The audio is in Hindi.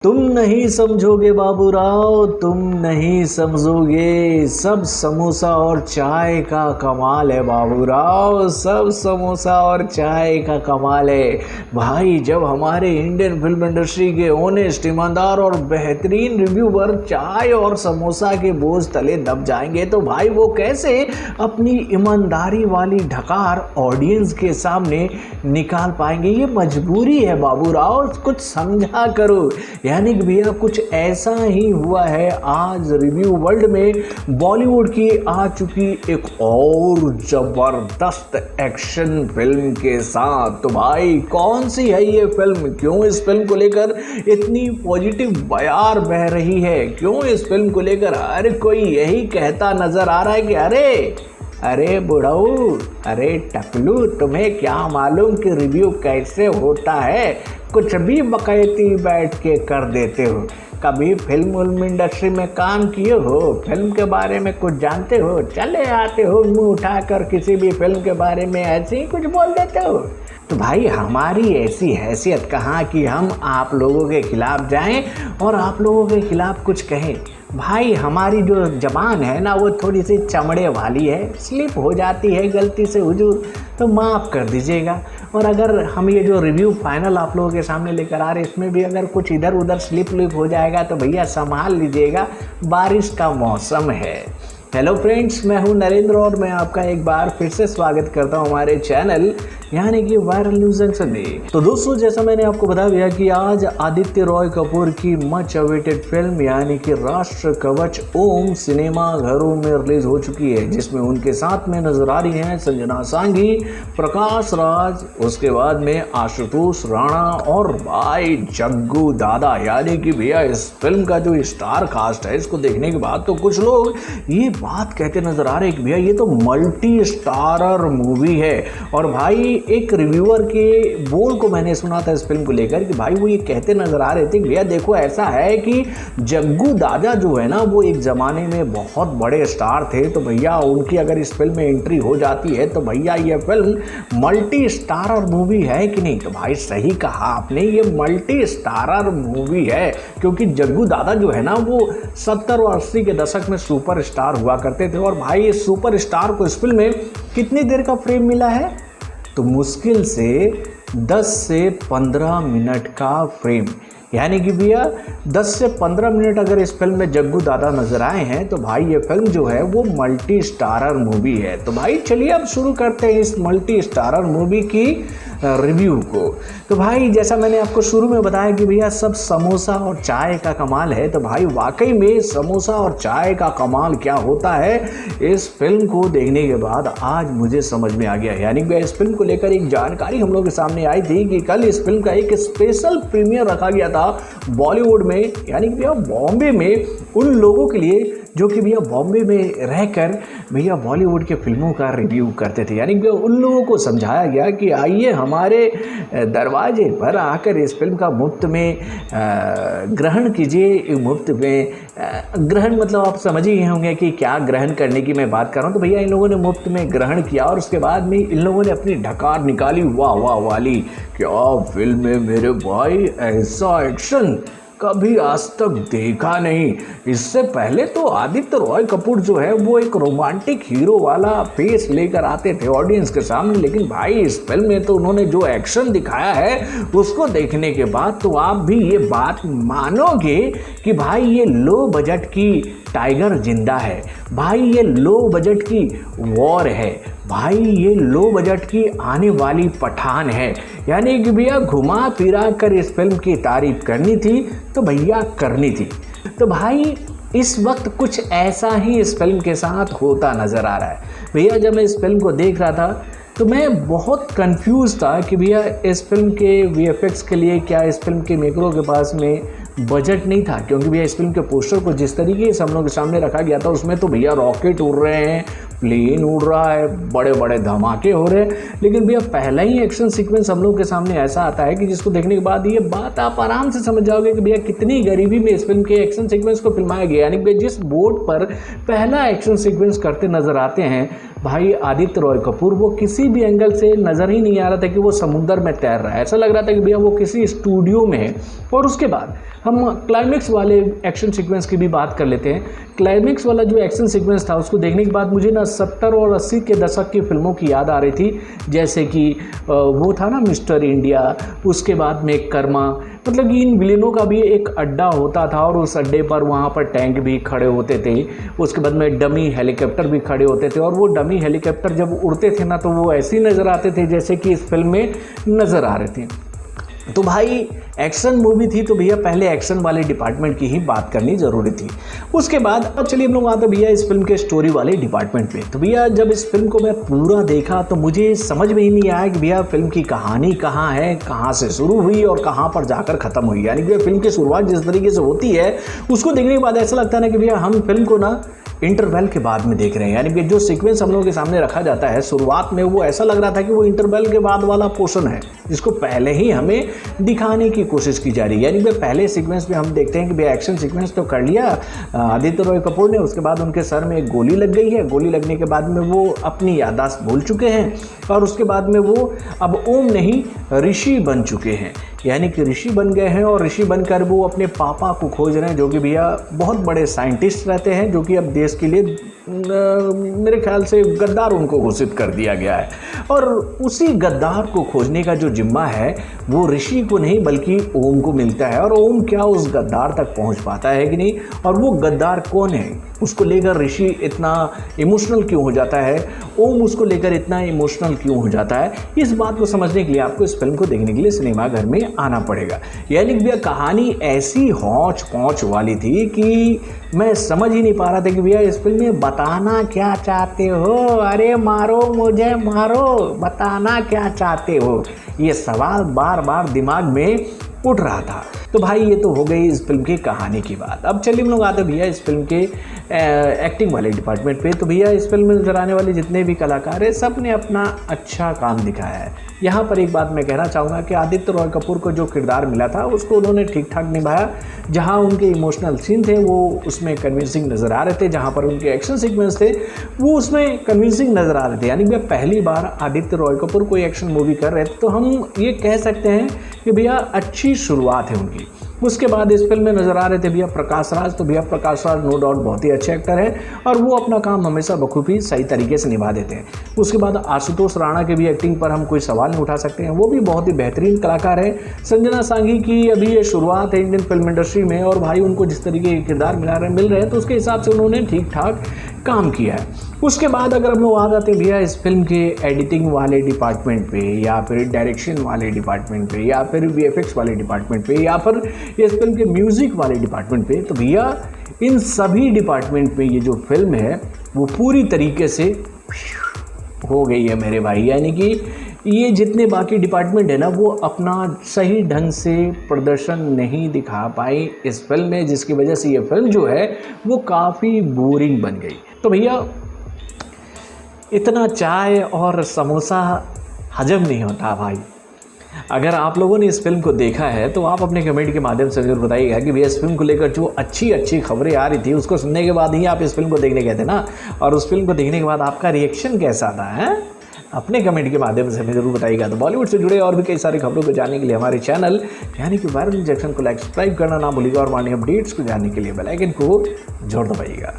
तुम नहीं समझोगे बाबूराव, तुम नहीं समझोगे। सब समोसा और चाय का कमाल है बाबूराव, सब समोसा और चाय का कमाल है भाई। जब हमारे इंडियन फिल्म इंडस्ट्री के ऑनेस्ट, ईमानदार और बेहतरीन रिव्यूअर चाय और समोसा के बोझ तले दब जाएंगे तो भाई वो कैसे अपनी ईमानदारी वाली ढकार ऑडियंस के सामने निकाल पाएंगे। ये मजबूरी है बाबूराव, कुछ समझा करो। यानी कि भैया कुछ ऐसा ही हुआ है आज रिव्यू वर्ल्ड में। बॉलीवुड की आ चुकी एक और जबरदस्त एक्शन फिल्म के साथ। तो भाई कौन सी है ये फिल्म, क्यों इस फिल्म को लेकर इतनी पॉजिटिव बयार बह रही है, क्यों इस फिल्म को लेकर हर कोई यही कहता नजर आ रहा है कि अरे बुढ़ऊ, अरे टकलू, तुम्हें क्या मालूम कि रिव्यू कैसे होता है, कुछ भी बकैती बैठ के कर देते हो। कभी फिल्म इंडस्ट्री में काम किए हो, फिल्म के बारे में कुछ जानते हो, चले आते हो मुंह उठाकर किसी भी फिल्म के बारे में ऐसे ही कुछ बोल देते हो। तो भाई हमारी ऐसी हैसियत कहाँ कि हम आप लोगों के खिलाफ जाएं और आप लोगों के खिलाफ कुछ कहें। भाई हमारी जो ज़बान है ना वो थोड़ी सी चमड़े वाली है, स्लिप हो जाती है गलती से हुजूर, तो माफ़ कर दीजिएगा। और अगर हम ये जो रिव्यू फाइनल आप लोगों के सामने लेकर आ रहे हैं इसमें भी अगर कुछ इधर उधर स्लिप हो जाएगा तो भैया संभाल लीजिएगा, बारिश का मौसम है। हेलो फ्रेंड्स, मैं हूं नरेंद्र और मैं आपका एक बार फिर से स्वागत करता हूं हमारे चैनल यानी कि वायरल न्यूज जंक्शन में। तो दोस्तों, जैसा मैंने आपको बता दिया कि आज आदित्य रॉय कपूर की मच अवेटेड फिल्म यानी कि राष्ट्र कवच ओम सिनेमा घरों में रिलीज हो चुकी है, जिसमें उनके साथ में नजर आ रही हैं संजना सांघी, प्रकाश राज, उसके बाद में आशुतोष राणा और भाई जग्गू दादा। यानी कि भैया इस फिल्म का जो स्टार कास्ट है इसको देखने के बाद तो कुछ लोग ये बात कहते नजर आ रहे हैं कि भैया ये तो मल्टी स्टारर मूवी है। और भाई एक रिव्यूअर के बोल को मैंने सुना था इस फिल्म को लेकर कि भाई वो ये कहते नजर आ रहे थे भैया देखो ऐसा है कि जग्गू दादा जो है ना वो एक ज़माने में बहुत बड़े स्टार थे, तो भैया उनकी अगर इस फिल्म में एंट्री हो जाती है तो भैया ये फिल्म मल्टी स्टारर मूवी है कि नहीं। तो भाई सही कहा आपने, ये मल्टी स्टारर मूवी है क्योंकि जग्गू दादा जो है ना वो 70 और 80 के दशक में सुपर स्टार हुआ करते थे। और भाई इस सुपर स्टार को इस फिल्म में कितनी देर का फ्रेम मिला है, तो मुश्किल से 10 से 15 मिनट का फ्रेम। यानी कि भैया 10 से 15 मिनट अगर इस फिल्म में जग्गू दादा नजर आए हैं तो भाई ये फिल्म जो है वो मल्टी स्टारर मूवी है। तो भाई चलिए अब शुरू करते हैं इस मल्टी स्टारर मूवी की रिव्यू को। तो भाई जैसा मैंने आपको शुरू में बताया कि भैया सब समोसा और चाय का कमाल है, तो भाई वाकई में समोसा और चाय का कमाल क्या होता है इस फिल्म को देखने के बाद आज मुझे समझ में आ गया। यानी कि इस फिल्म को लेकर एक जानकारी हम लोग के सामने आई थी कि कल इस फिल्म का एक स्पेशल प्रीमियर रखा गया था बॉलीवुड में, यानी कि भैया बॉम्बे में उन लोगों के लिए जो कि भैया बॉम्बे में रहकर भैया बॉलीवुड के फिल्मों का रिव्यू करते थे। यानी कि उन लोगों को समझाया गया कि आइए हमारे दरवाजे पर आकर इस फिल्म का मुफ्त में ग्रहण कीजिए। मुफ्त में ग्रहण मतलब आप समझ ही होंगे कि क्या ग्रहण करने की मैं बात कर रहा हूँ। तो भैया इन लोगों ने मुफ्त में ग्रहण किया और उसके बाद में इन लोगों ने अपनी ढकार निकाली, वाह वाह वाली क्या फिल्म है मेरे भाई, ऐसा एक्शन कभी आज तक देखा नहीं। इससे पहले तो आदित्य रॉय कपूर जो है वो एक रोमांटिक हीरो वाला फेस लेकर आते थे ऑडियंस के सामने, लेकिन भाई इस फिल्म में तो उन्होंने जो एक्शन दिखाया है उसको देखने के बाद तो आप भी ये बात मानोगे कि भाई ये लो बजट की टाइगर जिंदा है, भाई ये लो बजट की वॉर है, भाई ये लो बजट की आने वाली पठान है। यानी कि भैया घुमा फिरा कर इस फिल्म की तारीफ करनी थी तो भैया करनी थी। तो भाई इस वक्त कुछ ऐसा ही इस फिल्म के साथ होता नज़र आ रहा है। भैया जब मैं इस फिल्म को देख रहा था तो मैं बहुत कंफ्यूज था कि भैया इस फिल्म के वीएफएक्स के लिए क्या इस फिल्म के मेकरों के पास में बजट नहीं था, क्योंकि भैया इस फिल्म के पोस्टर को जिस तरीके से हम लोग के सामने रखा गया था उसमें तो भैया रॉकेट उड़ रहे हैं, प्लेन उड़ रहा है, बड़े बड़े धमाके हो रहे हैं, लेकिन भैया पहला ही एक्शन सीक्वेंस हम लोग के सामने ऐसा आता है कि जिसको देखने के बाद ये बात आप आराम से समझ जाओगे कि भैया कितनी गरीबी में इस फिल्म के एक्शन सीक्वेंस को फिल्माया गया। यानी भैया जिस बोट पर पहला एक्शन सीक्वेंस करते नजर आते हैं भाई आदित्य रॉय कपूर, वो किसी भी एंगल से नज़र ही नहीं आ रहा था कि वो समुद्र में तैर रहा है, ऐसा लग रहा था कि भैया वो किसी स्टूडियो में है। और उसके बाद हम क्लाइमेक्स वाले एक्शन सीक्वेंस की भी बात कर लेते हैं। क्लाइमेक्स वाला जो एक्शन सीक्वेंस था उसको देखने के बाद मुझे ना 70 और 80 के दशक की फिल्मों की याद आ रही थी, जैसे कि वो था ना मिस्टर इंडिया, उसके बाद में कर्मा। मतलब कि इन विलेनों का भी एक अड्डा होता था और उस अड्डे पर वहाँ पर टैंक भी खड़े होते थे, उसके बाद में डमी हेलीकॉप्टर भी खड़े होते थे, और वो डमी हेलीकॉप्टर जब उड़ते थे ना तो वो ऐसे ही नज़र आते थे जैसे कि इस फिल्म में नज़र आ रहे थे। तो भाई एक्शन मूवी थी तो भैया पहले एक्शन वाले डिपार्टमेंट की ही बात करनी ज़रूरी थी। उसके बाद अब चलिए हम लोग आते भैया इस फिल्म के स्टोरी वाले डिपार्टमेंट पे। तो भैया जब इस फिल्म को मैं पूरा देखा तो मुझे समझ में ही नहीं आया कि भैया फिल्म की कहानी कहाँ है, कहाँ से शुरू हुई और कहाँ पर जाकर ख़त्म हुई। यानी कि फिल्म की शुरुआत जिस तरीके से होती है उसको देखने के बाद ऐसा लगता है ना कि भैया हम फिल्म को ना इंटरवल के बाद में देख रहे हैं। यानी कि जो सीक्वेंस हम लोगों के सामने रखा जाता है शुरुआत में, वो ऐसा लग रहा था कि वो इंटरवल के बाद वाला पोर्शन है जिसको पहले ही हमें दिखाने की कोशिश की जा रही है। यानी कि पहले सीक्वेंस में हम देखते हैं कि भाई एक्शन सीक्वेंस तो कर लिया आदित्य रॉय कपूर ने, उसके बाद उनके सर में एक गोली लग गई है, गोली लगने के बाद में वो अपनी याददाश्त भूल चुके हैं और उसके बाद में वो अब ओम नहीं ऋषि बन चुके हैं। यानी कि ऋषि बन गए हैं और ऋषि बनकर वो अपने पापा को खोज रहे हैं जो कि भैया बहुत बड़े साइंटिस्ट रहते हैं, जो कि अब देश के लिए मेरे ख्याल से गद्दार उनको घोषित कर दिया गया है। और उसी गद्दार को खोजने का जो जिम्मा है वो ऋषि को नहीं बल्कि ओम को मिलता है। और ओम क्या उस गद्दार तक पहुंच पाता है कि नहीं, और वो गद्दार कौन है उसको लेकर ऋषि इतना इमोशनल क्यों हो जाता है, ओम उसको लेकर इतना इमोशनल क्यों हो जाता है, इस बात को समझने के लिए आपको इस फिल्म को देखने के लिए सिनेमा घर में आना पड़ेगा। यानी कि भैया कहानी ऐसी हौच पौच वाली थी कि मैं समझ ही नहीं पा रहा था कि भैया इस फिल्म में बताना क्या चाहते हो। अरे मारो मुझे मारो, बताना क्या चाहते हो, ये सवाल बार बार दिमाग में उठ रहा था। तो भाई ये तो हो गई इस फिल्म की कहानी की बात। अब चलिए हम लोग आते भैया इस फिल्म के एक्टिंग वाले डिपार्टमेंट पे। तो भैया इस फिल्म में नजर आने वाले जितने भी कलाकार हैं सब ने अपना अच्छा काम दिखाया है। यहाँ पर एक बात मैं कहना चाहूँगा कि आदित्य रॉय कपूर को जो किरदार मिला था उसको उन्होंने ठीक ठाक निभाया। जहाँ उनके इमोशनल सीन थे वो उसमें कन्विंसिंग नज़र आ रहे थे, जहाँ पर उनके एक्शन सीक्वेंस थे वो उसमें कन्विंसिंग नज़र आ रहे थे। यानी भैया पहली बार आदित्य रॉय कपूर कोई एक्शन मूवी कर रहे थे तो हम ये कह सकते हैं कि भैया अच्छी शुरुआत है उनकी। उसके बाद इस फिल्म में नजर आ रहे थे भैया प्रकाश राज। तो भैया प्रकाश राज नो डाउट बहुत ही अच्छे एक्टर हैं और वो अपना काम हमेशा बखूबी सही तरीके से निभा देते हैं। उसके बाद आशुतोष राणा के भी एक्टिंग पर हम कोई सवाल नहीं उठा सकते हैं, वो भी बहुत ही बेहतरीन कलाकार हैं। संजना सांघी की अभी ये शुरुआत है इंडियन फिल्म इंडस्ट्री में और भाई उनको जिस तरीके के किरदार मिल रहे हैं तो उसके हिसाब से उन्होंने ठीक ठाक काम किया है। उसके बाद अगर हम लोग आ जाते हैं भैया इस फिल्म के एडिटिंग वाले डिपार्टमेंट पे या फिर डायरेक्शन वाले डिपार्टमेंट पे या फिर वीएफएक्स वाले डिपार्टमेंट पे या फिर इस फिल्म के म्यूज़िक वाले डिपार्टमेंट पे, तो भैया इन सभी डिपार्टमेंट पे ये जो फिल्म है वो पूरी तरीके से हो गई है मेरे भाई। यानी कि ये जितने बाकी डिपार्टमेंट है ना वो अपना सही ढंग से प्रदर्शन नहीं दिखा पाई इस फिल्म में, जिसकी वजह से ये फिल्म जो है वो काफ़ी बोरिंग बन गई। तो भैया इतना चाय और समोसा हजम नहीं होता भाई। अगर आप लोगों ने इस फिल्म को देखा है तो आप अपने कमेंट के माध्यम से जरूर बताइएगा कि भैया इस फिल्म को लेकर जो अच्छी खबरें आ रही थी उसको सुनने के बाद ही आप इस फिल्म को देखने गए थे ना, और उस फिल्म को देखने के बाद आपका रिएक्शन कैसा था है? अपने कमेंट के माध्यम से हमें जरूर बताइएगा। तो बॉलीवुड से जुड़े और भी कई सारी खबरों को जानने के लिए हमारे चैनल यानी कि वायरल इंजेक्शन को लाइक सब्सक्राइब करना ना भूलिएगा और मॉर्निंग अपडेट्स को जानने के लिए बेल आइकन को जोड़ दबाइएगा।